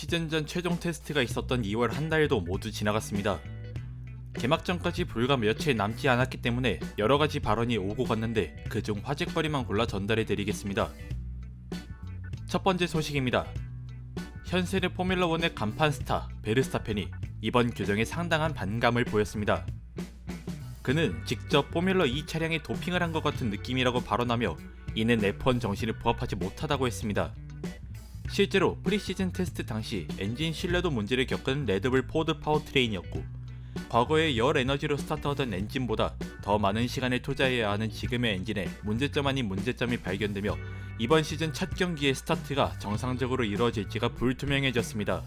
시즌 전 최종 테스트가 있었던 2월 한 달도 모두 지나갔습니다. 개막전까지 불과 며칠 남지 않았기 때문에 여러가지 발언이 오고 갔는데 그중 화제거리만 골라 전달해드리겠습니다. 첫 번째 소식입니다. 현세대 포뮬러1의 간판 스타 베르스타펜이 이번 규정에 상당한 반감을 보였습니다. 그는 직접 포뮬러2 차량에 도핑을 한 것 같은 느낌이라고 발언하며 이는 F1 정신에 부합하지 못하다고 했습니다. 실제로 프리시즌 테스트 당시 엔진 신뢰도 문제를 겪은 레드불 포드 파워트레인이었고 과거에 열 에너지로 스타트하던 엔진보다 더 많은 시간을 투자해야 하는 지금의 엔진에 문제점 아닌 문제점이 발견되며 이번 시즌 첫 경기의 스타트가 정상적으로 이루어질지가 불투명해졌습니다.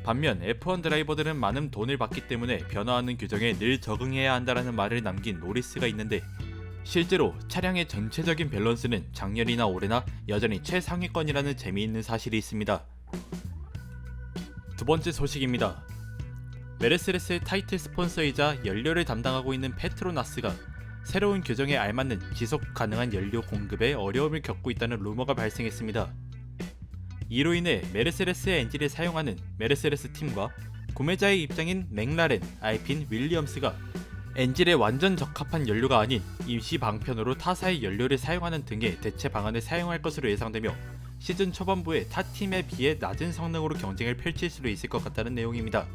반면 F1 드라이버들은 많은 돈을 받기 때문에 변화하는 규정에 늘 적응해야 한다라는 말을 남긴 노리스가 있는데 실제로 차량의 전체적인 밸런스는 작년이나 올해나 여전히 최상위권이라는 재미있는 사실이 있습니다. 두 번째 소식입니다. 메르세데스의 타이틀 스폰서이자 연료를 담당하고 있는 페트로나스가 새로운 규정에 알맞는 지속 가능한 연료 공급에 어려움을 겪고 있다는 루머가 발생했습니다. 이로 인해 메르세데스의 엔진을 사용하는 메르세데스 팀과 구매자의 입장인 맥라렌, 알핀, 윌리엄스가 엔진에 완전 적합한 연료가 아닌 임시 방편으로 타사의 연료를 사용하는 등의 대체 방안을 사용할 것으로 예상되며 시즌 초반부에 타 팀에 비해 낮은 성능으로 경쟁을 펼칠 수도 있을 것 같다는 내용입니다.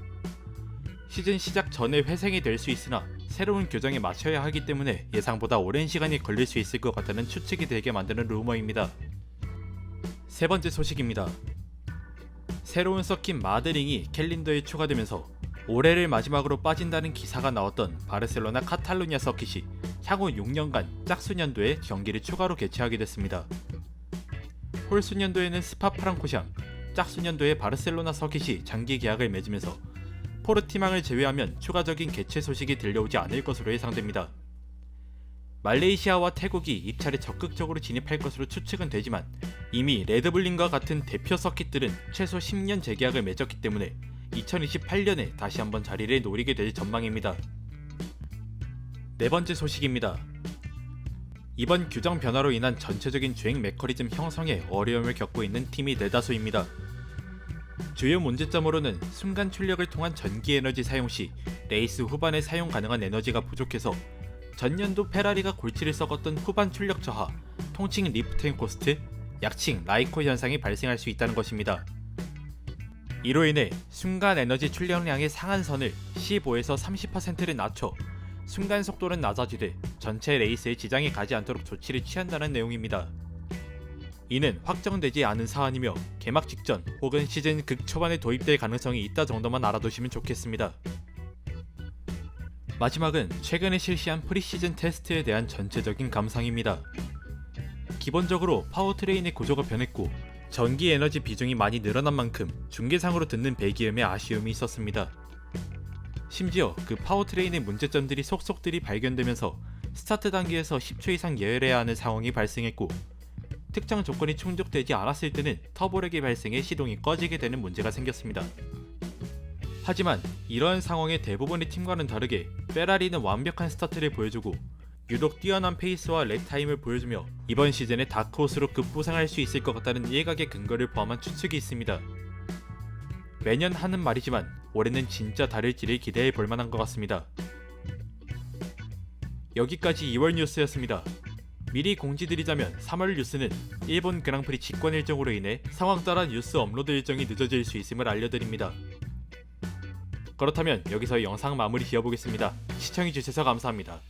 시즌 시작 전에 회생이 될 수 있으나 새로운 규정에 맞춰야 하기 때문에 예상보다 오랜 시간이 걸릴 수 있을 것 같다는 추측이 되게 만드는 루머입니다. 세 번째 소식입니다. 새로운 서킷 마드링이 캘린더에 추가되면서 올해를 마지막으로 빠진다는 기사가 나왔던 바르셀로나 카탈루냐 서킷이 향후 6년간 짝수년도에 경기를 추가로 개최하게 됐습니다. 홀수년도에는 스파 프랑코샹, 짝수년도에 바르셀로나 서킷이 장기 계약을 맺으면서 포르티망을 제외하면 추가적인 개최 소식이 들려오지 않을 것으로 예상됩니다. 말레이시아와 태국이 입찰에 적극적으로 진입할 것으로 추측은 되지만 이미 레드불링과 같은 대표 서킷들은 최소 10년 재계약을 맺었기 때문에 2028년에 다시 한번 자리를 노리게 될 전망입니다. 네 번째 소식입니다. 이번 규정 변화로 인한 전체적인 주행 메커니즘 형성에 어려움을 겪고 있는 팀이 대다수입니다. 주요 문제점으로는 순간 출력을 통한 전기 에너지 사용 시 레이스 후반에 사용 가능한 에너지가 부족해서 전년도 페라리가 골치를 썩었던 후반 출력 저하, 통칭 리프트 앤 코스트, 약칭 라이코 현상이 발생할 수 있다는 것입니다. 이로 인해 순간 에너지 출력량의 상한선을 15에서 30%를 낮춰 순간 속도는 낮아지되 전체 레이스에 지장이 가지 않도록 조치를 취한다는 내용입니다. 이는 확정되지 않은 사안이며 개막 직전 혹은 시즌 극초반에 도입될 가능성이 있다 정도만 알아두시면 좋겠습니다. 마지막은 최근에 실시한 프리시즌 테스트에 대한 전체적인 감상입니다. 기본적으로 파워트레인의 구조가 변했고 전기 에너지 비중이 많이 늘어난 만큼 중계상으로 듣는 배기음에 아쉬움이 있었습니다. 심지어 그 파워트레인의 문제점들이 속속들이 발견되면서 스타트 단계에서 10초 이상 예열해야 하는 상황이 발생했고 특정 조건이 충족되지 않았을 때는 터보렉이 발생해 시동이 꺼지게 되는 문제가 생겼습니다. 하지만 이러한 상황의 대부분의 팀과는 다르게 페라리는 완벽한 스타트를 보여주고 유독 뛰어난 페이스와 랩 타임을 보여주며 이번 시즌에 다크호스로 급부상할 수 있을 것 같다는 일각의 근거를 포함한 추측이 있습니다. 매년 하는 말이지만 올해는 진짜 다를지를 기대해 볼 만한 것 같습니다. 여기까지 2월 뉴스였습니다. 미리 공지드리자면 3월 뉴스는 일본 그랑프리 직관 일정으로 인해 상황 따라 뉴스 업로드 일정이 늦어질 수 있음을 알려드립니다. 그렇다면 여기서 영상 마무리 지어보겠습니다. 시청해주셔서 감사합니다.